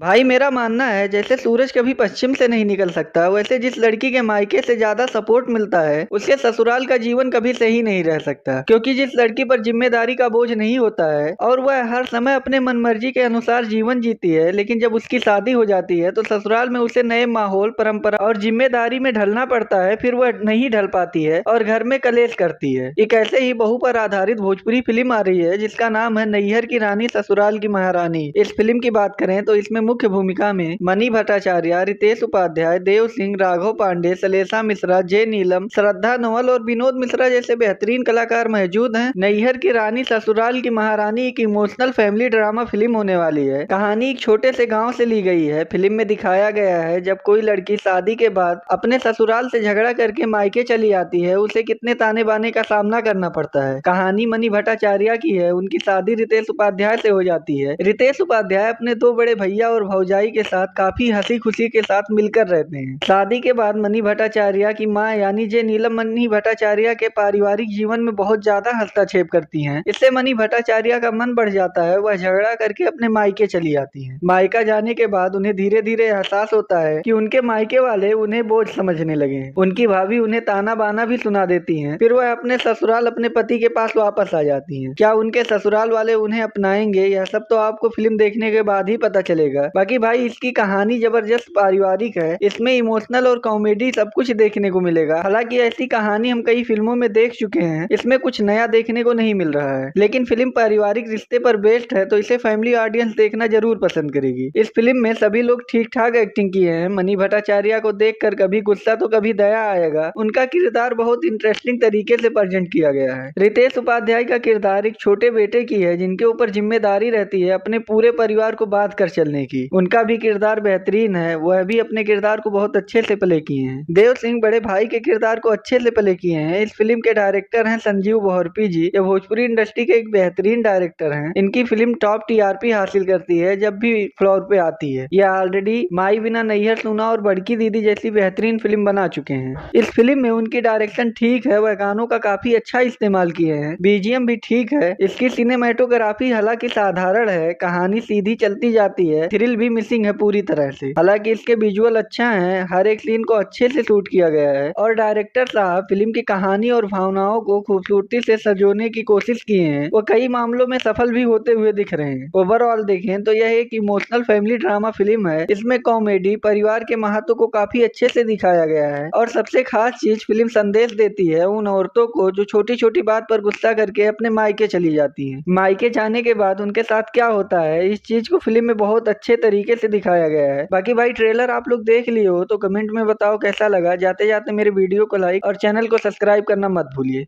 भाई मेरा मानना है जैसे सूरज कभी पश्चिम से नहीं निकल सकता वैसे जिस लड़की के मायके से ज्यादा सपोर्ट मिलता है उसके ससुराल का जीवन कभी सही नहीं रह सकता क्योंकि जिस लड़की पर जिम्मेदारी का बोझ नहीं होता है और वह हर समय अपने मनमर्जी के अनुसार जीवन जीती है लेकिन जब उसकी शादी हो जाती है तो ससुराल में उसे नए माहौल परंपरा और जिम्मेदारी में ढलना पड़ता है फिर वह नहीं ढल पाती है और घर में कलेश करती है। एक ऐसे ही बहू पर आधारित भोजपुरी फिल्म आ रही है जिसका नाम है नैहर की रानी ससुराल की महारानी। इस फिल्म की बात करें तो इसमें मुख्य भूमिका में मनी भट्टाचार्य, रितेश उपाध्याय, देव सिंह, राघव पांडे, सलेसा मिश्रा, जे नीलम, श्रद्धा नवल और विनोद मिश्रा जैसे बेहतरीन कलाकार मौजूद हैं। नैहर की रानी ससुराल की महारानी एक इमोशनल फैमिली ड्रामा फिल्म होने वाली है। कहानी एक छोटे से गाँव से ली गई है। फिल्म में दिखाया गया है जब कोई लड़की शादी के बाद अपने ससुराल से झगड़ा करके मायके चली आती है उसे कितने ताने बाने का सामना करना पड़ता है। कहानी मनी भट्टाचार्य की है। उनकी शादी रितेश उपाध्याय से हो जाती है। रितेश उपाध्याय अपने दो बड़े भैया और भौजाई के साथ काफी हंसी खुशी के साथ मिलकर रहते हैं। शादी के बाद मनी भट्टाचार्य की मां यानी जे नीलम मनी भट्टाचार्य के पारिवारिक जीवन में बहुत ज्यादा हस्तक्षेप करती हैं। इससे मनी भट्टाचार्य का मन बढ़ जाता है। वह झगड़ा करके अपने मायके चली आती हैं। मायका जाने के बाद उन्हें धीरे धीरे एहसास होता है कि उनके मायके वाले उन्हें बोझ समझने लगे हैं। उनकी भाभी उन्हें ताना बाना भी सुना देती हैं। फिर वह अपने ससुराल अपने पति के पास वापस आ जाती हैं। क्या उनके ससुराल वाले उन्हें अपनाएंगे यह सब तो आपको फिल्म देखने के बाद ही पता चलेगा। बाकी भाई इसकी कहानी जबरदस्त पारिवारिक है। इसमें इमोशनल और कॉमेडी सब कुछ देखने को मिलेगा। हालांकि ऐसी कहानी हम कई फिल्मों में देख चुके हैं। इसमें कुछ नया देखने को नहीं मिल रहा है लेकिन फिल्म पारिवारिक रिश्ते पर बेस्ड है तो इसे फैमिली ऑडियंस देखना जरूर पसंद करेगी। इस फिल्म में सभी लोग ठीक ठाक एक्टिंग किए हैं। मनी भट्टाचार्य को देखकर कभी गुस्सा तो कभी दया आएगा। उनका किरदार बहुत इंटरेस्टिंग तरीके से प्रेजेंट किया गया है। रितेश उपाध्याय का किरदार एक छोटे बेटे की है जिनके ऊपर जिम्मेदारी रहती है अपने पूरे परिवार को बांध कर चलने की। उनका भी किरदार बेहतरीन है। वह भी अपने किरदार को बहुत अच्छे से प्ले किए हैं। देव सिंह बड़े भाई के किरदार को अच्छे से प्ले किए हैं। इस फिल्म के डायरेक्टर हैं संजीव बहरपी जी। ये भोजपुरी इंडस्ट्री के एक बेहतरीन डायरेक्टर हैं। इनकी फिल्म टॉप टीआरपी हासिल करती है जब भी फ्लोर पे आती है। यह ऑलरेडी माई बिना नैहर सुना और बड़की दीदी जैसी बेहतरीन फिल्म बना चुके हैं। इस फिल्म में उनकी डायरेक्शन ठीक है। वह गानों का काफी अच्छा इस्तेमाल किए हैं। बीजीएम भी ठीक है। इसकी सिनेमेटोग्राफी हालांकि साधारण है। कहानी सीधी चलती जाती है। थ्रिल भी मिसिंग है पूरी तरह से। हालांकि इसके विजुअल अच्छा है। हर एक सीन को अच्छे से शूट किया गया है और डायरेक्टर साहब फिल्म की कहानी और भावनाओं को खूबसूरती से सजोने की कोशिश किए हैं। वो कई मामलों में सफल भी होते हुए दिख रहे हैं। ओवरऑल देखें तो यह एक इमोशनल फैमिली ड्रामा फिल्म है। इसमें कॉमेडी परिवार के महत्व को काफी अच्छे से दिखाया गया है और सबसे खास चीज फिल्म संदेश देती है उन औरतों को जो छोटी छोटी बात पर गुस्सा करके अपने मायके चली जाती हैं। मायके जाने के बाद उनके साथ क्या होता है इस चीज को फिल्म में बहुत अच्छे तरीके से दिखाया गया है। बाकी भाई ट्रेलर आप लोग देख लिए हो तो कमेंट में बताओ कैसा लगा। जाते जाते मेरे वीडियो को लाइक और चैनल को सब्सक्राइब करना मत भूलिए।